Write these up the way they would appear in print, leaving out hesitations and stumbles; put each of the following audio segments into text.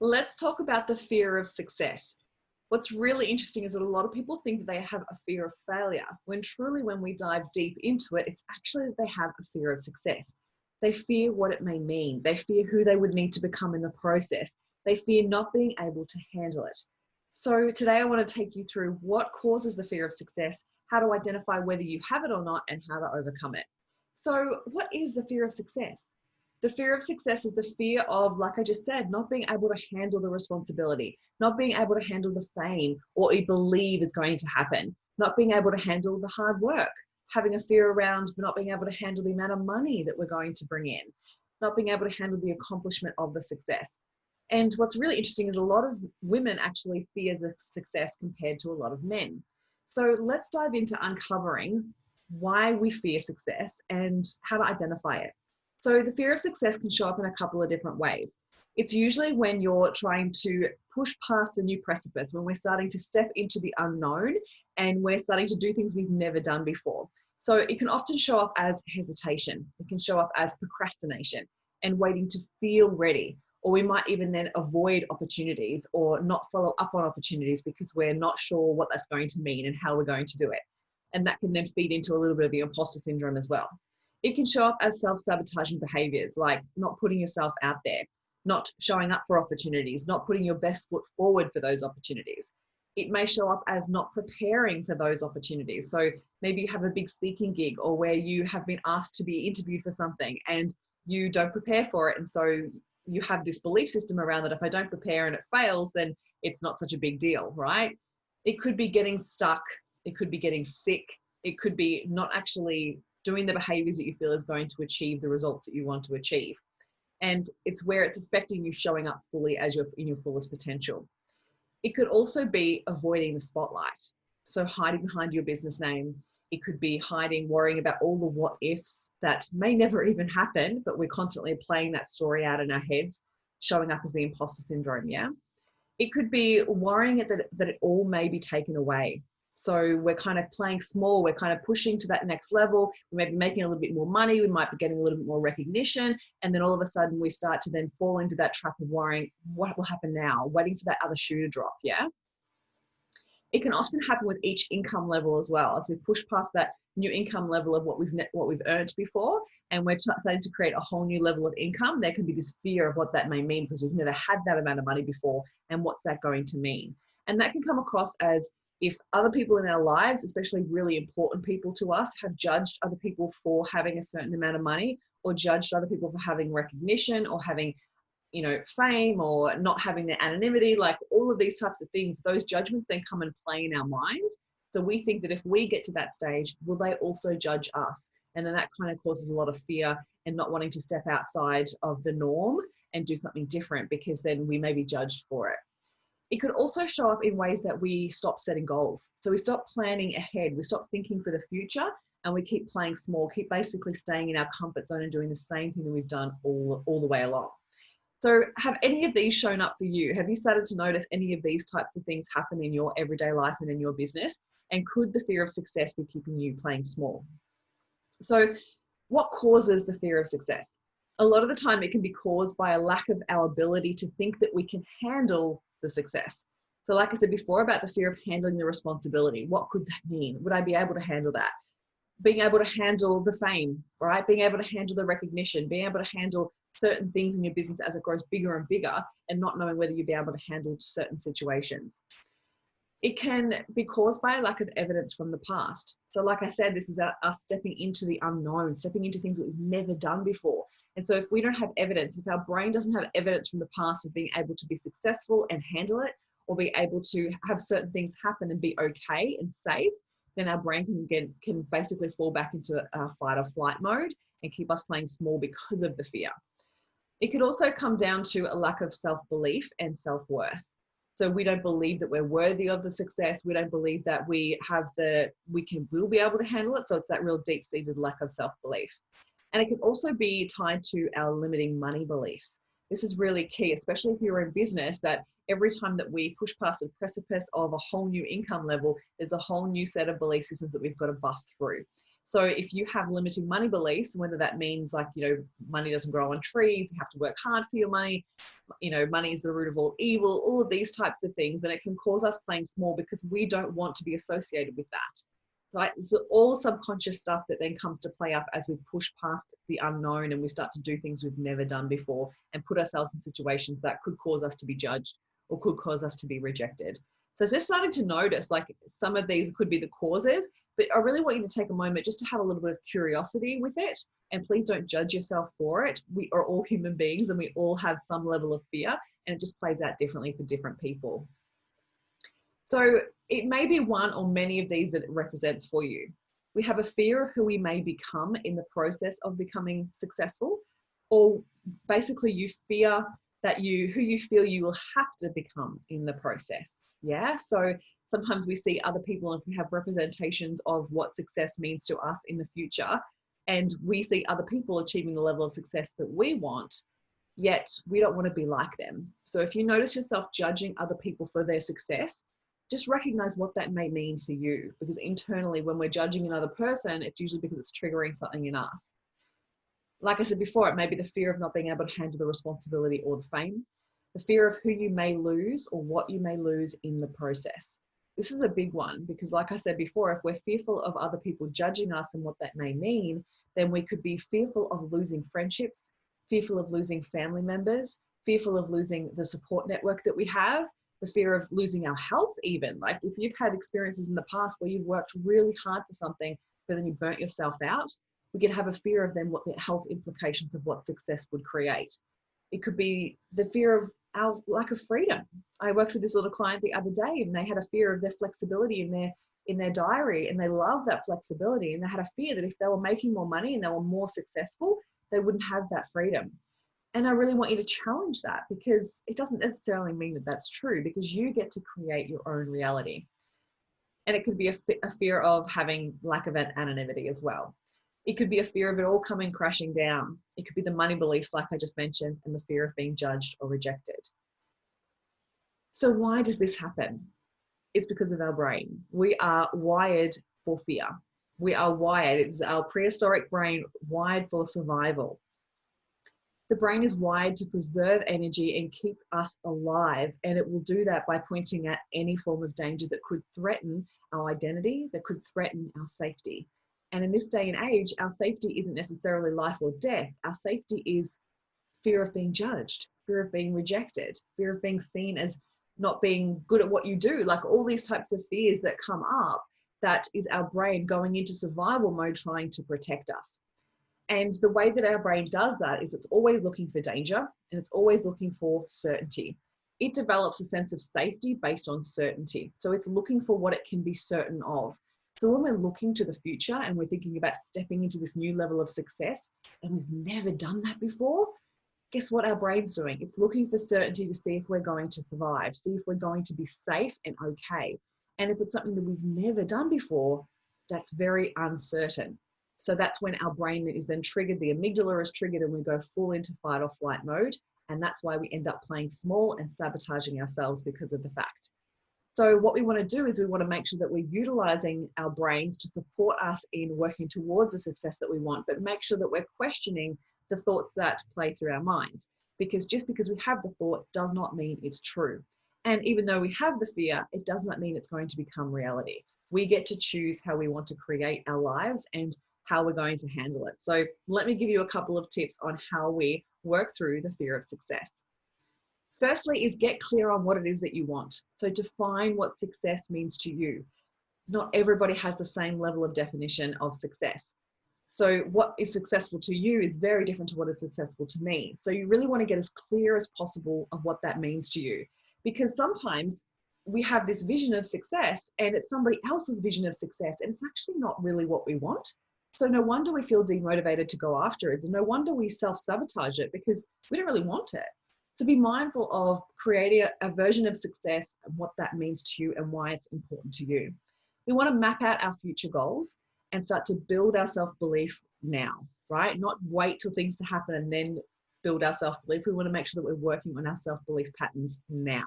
Let's talk about the fear of success. What's really interesting is that a lot of people think that they have a fear of failure, when truly, when we dive deep into it, it's actually that they have a fear of success. They fear what it may mean. They fear who they would need to become in the process. They fear not being able to handle it. So today I want to take you through what causes the fear of success, how to identify whether you have it or not, and how to overcome it. So what is the fear of success? The fear of success is the fear of, like I just said, not being able to handle the responsibility, not being able to handle the fame or what you believe is going to happen, not being able to handle the hard work, having a fear around not being able to handle the amount of money that we're going to bring in, not being able to handle the accomplishment of the success. And what's really interesting is a lot of women actually fear the success compared to a lot of men. So let's dive into uncovering why we fear success and how to identify it. So the fear of success can show up in a couple of different ways. It's usually when you're trying to push past a new precipice, when we're starting to step into the unknown and we're starting to do things we've never done before. So it can often show up as hesitation. It can show up as procrastination and waiting to feel ready. Or we might even then avoid opportunities or not follow up on opportunities because we're not sure what that's going to mean and how we're going to do it. And that can then feed into a little bit of the imposter syndrome as well. It can show up as self-sabotaging behaviors, like not putting yourself out there, not showing up for opportunities, not putting your best foot forward for those opportunities. It may show up as not preparing for those opportunities. So maybe you have a big speaking gig or where you have been asked to be interviewed for something and you don't prepare for it. And so you have this belief system around that if I don't prepare and it fails, then it's not such a big deal, right? It could be getting stuck. It could be getting sick. It could be not actually doing the behaviors that you feel is going to achieve the results that you want to achieve. And it's where it's affecting you showing up fully as you're in your fullest potential. It could also be avoiding the spotlight. So hiding behind your business name. It could be hiding, worrying about all the what ifs that may never even happen, but we're constantly playing that story out in our heads, showing up as the imposter syndrome, yeah? It could be worrying that it all may be taken away. So we're kind of playing small, we're kind of pushing to that next level, we may be making a little bit more money, we might be getting a little bit more recognition, and then all of a sudden we start to then fall into that trap of worrying, what will happen now? Waiting for that other shoe to drop, yeah? It can often happen with each income level as well. As we push past that new income level of what we've earned before, and we're starting to create a whole new level of income, there can be this fear of what that may mean because we've never had that amount of money before, and what's that going to mean? And that can come across as if other people in our lives, especially really important people to us, have judged other people for having a certain amount of money or judged other people for having recognition or having, fame or not having their anonymity, like all of these types of things, those judgments then come and play in our minds. So we think that if we get to that stage, will they also judge us? And then that kind of causes a lot of fear and not wanting to step outside of the norm and do something different because then we may be judged for it. It could also show up in ways that we stop setting goals. So we stop planning ahead, we stop thinking for the future, and we keep playing small, keep basically staying in our comfort zone and doing the same thing that we've done all the way along. So have any of these shown up for you? Have you started to notice any of these types of things happen in your everyday life and in your business? And could the fear of success be keeping you playing small? So what causes the fear of success? A lot of the time it can be caused by a lack of our ability to think that we can handle the success. So like I said before about the fear of handling the responsibility, what could that mean? Would I be able to handle that? Being able to handle the fame, right? Being able to handle the recognition, being able to handle certain things in your business as it grows bigger and bigger, and not knowing whether you'll be able to handle certain situations. It can be caused by a lack of evidence from the past. So like I said, this is us stepping into the unknown, stepping into things that we've never done before. And so if we don't have evidence, if our brain doesn't have evidence from the past of being able to be successful and handle it, or be able to have certain things happen and be okay and safe, then our brain can basically fall back into a fight or flight mode and keep us playing small because of the fear. It could also come down to a lack of self-belief and self-worth. So we don't believe that we're worthy of the success. We don't believe that we'll be able to handle it. So it's that real deep-seated lack of self-belief. And it can also be tied to our limiting money beliefs. This is really key, especially if you're in business, that every time that we push past the precipice of a whole new income level, there's a whole new set of belief systems that we've got to bust through. So if you have limiting money beliefs, whether that means like, money doesn't grow on trees, you have to work hard for your money, money is the root of all evil, all of these types of things, then it can cause us playing small because we don't want to be associated with that. Right? So all subconscious stuff that then comes to play up as we push past the unknown and we start to do things we've never done before and put ourselves in situations that could cause us to be judged or could cause us to be rejected. So just starting to notice, like, some of these could be the causes, but I really want you to take a moment just to have a little bit of curiosity with it. And please don't judge yourself for it. We are all human beings and we all have some level of fear, and it just plays out differently for different people. So it may be one or many of these that it represents for you. We have a fear of who we may become in the process of becoming successful, or basically you fear that who you feel you will have to become in the process. Yeah. So sometimes we see other people, and if we have representations of what success means to us in the future, and we see other people achieving the level of success that we want, yet we don't want to be like them. So if you notice yourself judging other people for their success, just recognize what that may mean for you, because internally when we're judging another person, it's usually because it's triggering something in us. Like I said before, it may be the fear of not being able to handle the responsibility or the fame, the fear of who you may lose or what you may lose in the process. This is a big one because, like I said before, if we're fearful of other people judging us and what that may mean, then we could be fearful of losing friendships, fearful of losing family members, fearful of losing the support network that we have, the fear of losing our health even. Like if you've had experiences in the past where you've worked really hard for something, but then you burnt yourself out, we can have a fear of then what the health implications of what success would create. It could be the fear of our lack of freedom. I worked with this little client the other day, and they had a fear of their flexibility in their diary, and they love that flexibility, and they had a fear that if they were making more money and they were more successful, they wouldn't have that freedom. And I really want you to challenge that, because it doesn't necessarily mean that that's true, because you get to create your own reality. And it could be a fear of having lack of anonymity as well. It could be a fear of it all coming crashing down. It could be the money beliefs, like I just mentioned, and the fear of being judged or rejected. So why does this happen? It's because of our brain. We are wired for fear. We are wired. It's our prehistoric brain wired for survival. The brain is wired to preserve energy and keep us alive, and it will do that by pointing at any form of danger that could threaten our identity, that could threaten our safety. And in this day and age, our safety isn't necessarily life or death. Our safety is fear of being judged, fear of being rejected, fear of being seen as not being good at what you do. Like all these types of fears that come up, that is our brain going into survival mode trying to protect us. And the way that our brain does that is it's always looking for danger, and it's always looking for certainty. It develops a sense of safety based on certainty. So it's looking for what it can be certain of. So when we're looking to the future and we're thinking about stepping into this new level of success, and we've never done that before, guess what our brain's doing? It's looking for certainty to see if we're going to survive, see if we're going to be safe and okay. And if it's something that we've never done before, that's very uncertain. So that's when our brain is then triggered, the amygdala is triggered, and we go full into fight or flight mode. And that's why we end up playing small and sabotaging ourselves because of the fact. So what we want to do is we want to make sure that we're utilizing our brains to support us in working towards the success that we want, but make sure that we're questioning the thoughts that play through our minds. Because just because we have the thought does not mean it's true. And even though we have the fear, it does not mean it's going to become reality. We get to choose how we want to create our lives and how we're going to handle it. So let me give you a couple of tips on how we work through the fear of success. Firstly is get clear on what it is that you want. So define what success means to you. Not everybody has the same level of definition of success. So what is successful to you is very different to what is successful to me. So you really want to get as clear as possible of what that means to you. Because sometimes we have this vision of success and it's somebody else's vision of success, and it's actually not really what we want. So no wonder we feel demotivated to go after it. And no wonder we self-sabotage it, because we don't really want it. So be mindful of creating a version of success and what that means to you and why it's important to you. We want to map out our future goals and start to build our self-belief now, right? Not wait till things to happen and then build our self-belief. We want to make sure that we're working on our self-belief patterns now.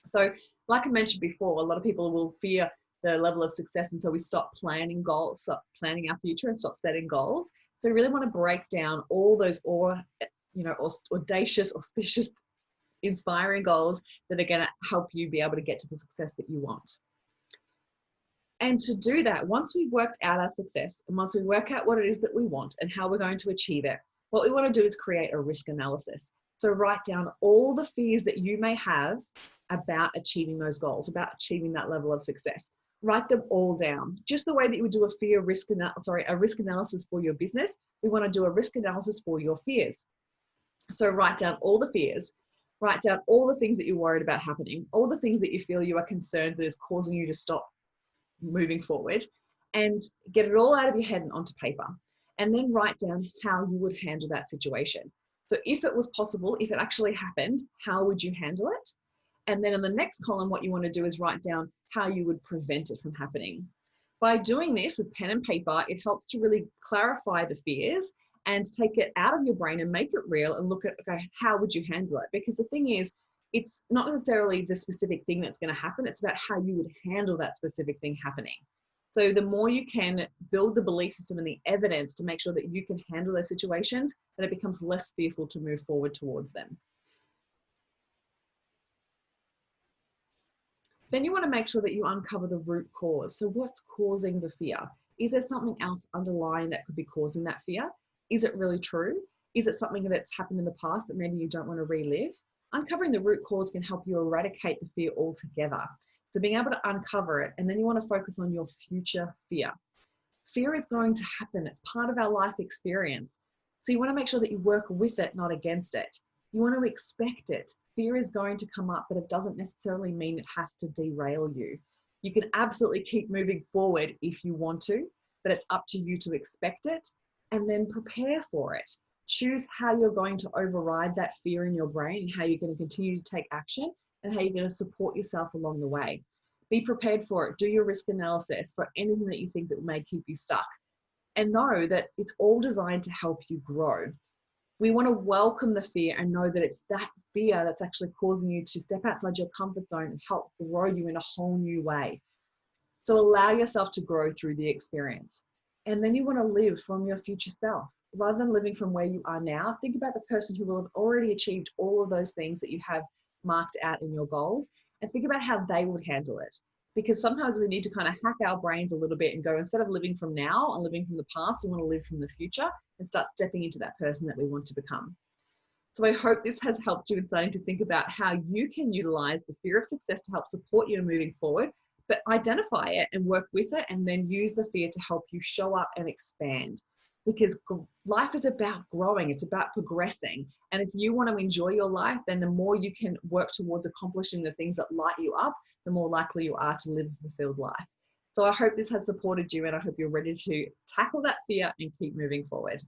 So like I mentioned before, a lot of people will fear the level of success until we stop planning goals, stop planning our future, and stop setting goals. So we really want to break down all those audacious, auspicious, inspiring goals that are going to help you be able to get to the success that you want. And to do that, once we've worked out our success and once we work out what it is that we want and how we're going to achieve it, what we want to do is create a risk analysis. So write down all the fears that you may have about achieving those goals, about achieving that level of success. Write them all down. Just the way that you would do a risk analysis for your business, we want to do a risk analysis for your fears. So write down all the fears, write down all the things that you're worried about happening, all the things that you feel you are concerned that is causing you to stop moving forward, and get it all out of your head and onto paper. And then write down how you would handle that situation. So if it was possible, if it actually happened, how would you handle it? And then in the next column, what you want to do is write down how you would prevent it from happening. By doing this with pen and paper, it helps to really clarify the fears and take it out of your brain and make it real and look at, okay, how would you handle it? Because the thing is, it's not necessarily the specific thing that's going to happen. It's about how you would handle that specific thing happening. So the more you can build the belief system and the evidence to make sure that you can handle those situations, then it becomes less fearful to move forward towards them. Then you want to make sure that you uncover the root cause. So what's causing the fear? Is there something else underlying that could be causing that fear? Is it really true? Is it something that's happened in the past that maybe you don't want to relive? Uncovering the root cause can help you eradicate the fear altogether. So being able to uncover it, and then you want to focus on your future fear. Fear is going to happen. It's part of our life experience. So you want to make sure that you work with it, not against it. You want to expect it. Fear is going to come up, but it doesn't necessarily mean it has to derail you. You can absolutely keep moving forward if you want to, but it's up to you to expect it and then prepare for it. Choose how you're going to override that fear in your brain and how you're going to continue to take action and how you're going to support yourself along the way. Be prepared for it. Do your risk analysis for anything that you think that may keep you stuck. And know that it's all designed to help you grow. We want to welcome the fear and know that it's that fear that's actually causing you to step outside your comfort zone and help grow you in a whole new way. So allow yourself to grow through the experience. And then you want to live from your future self. Rather than living from where you are now, think about the person who will have already achieved all of those things that you have marked out in your goals, and think about how they would handle it. Because sometimes we need to kind of hack our brains a little bit and go, instead of living from now and living from the past, we want to live from the future and start stepping into that person that we want to become. So I hope this has helped you in starting to think about how you can utilize the fear of success to help support you in moving forward, but identify it and work with it, and then use the fear to help you show up and expand. Because life is about growing, it's about progressing. And if you want to enjoy your life, then the more you can work towards accomplishing the things that light you up, the more likely you are to live a fulfilled life. So I hope this has supported you, and I hope you're ready to tackle that fear and keep moving forward.